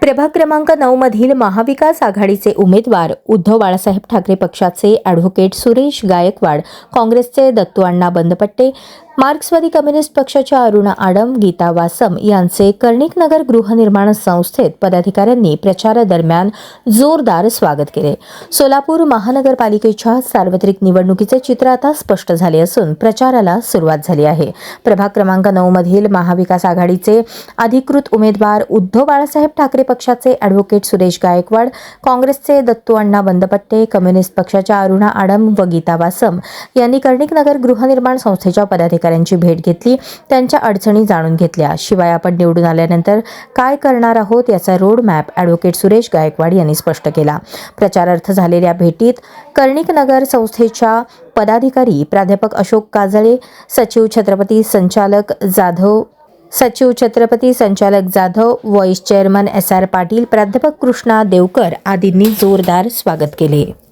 प्रभाग क्रमांक 9 मधील महाविकास आघाडीचे उमेदवार उद्धव बाळासाहेब ठाकरे पक्षाचे ॲडव्होकेट सुरेश गायकवाड, काँग्रेसचे दत्तू अण्णा बंदपट्टे, मार्क्सवादी कम्युनिस्ट पक्षाच्या अरुणा आडम, गीता वासम यांचे कर्णिकनगर गृहनिर्माण संस्थेत पदाधिकाऱ्यांनी प्रचारादरम्यान जोरदार स्वागत केले। सोलापूर महानगरपालिकेच्या सार्वत्रिक निवडणुकीचे चित्र आता स्पष्ट झाले असून प्रचाराला सुरुवात झाली आहे। प्रभाग क्रमांक 9 मधील महाविकास आघाडीचे अधिकृत उमेदवार उद्धव बाळासाहेब ठाकरे पक्षाचे ॲडव्होकेट सुरेश गायकवाड, काँग्रेसचे दत्तू अण्णा बंदपट्टे, कम्युनिस्ट पक्षाच्या अरुणा आडम व गीता वासम यांनी कर्णिकनगर गृहनिर्माण संस्थेच्या पदाधिकाऱ्यांची भेट घेतली, त्यांच्या अडचणी जाणून घेतल्या। शिवाय आपण निवडून आल्यानंतर काय करणार आहोत याचा road map advocate Suresh Gaikwad यांनी स्पष्ट केला। प्रचारार्थ झालेल्या भेटीत कर्णिकनगर संस्थेच्या पदाधिकारी प्राध्यापक अशोक काजळे, सचिव छत्रपती संचालक Jadhav, vice chairman SR Patil, प्राध्यापक कृष्णा देवकर आदींनी जोरदार स्वागत केले।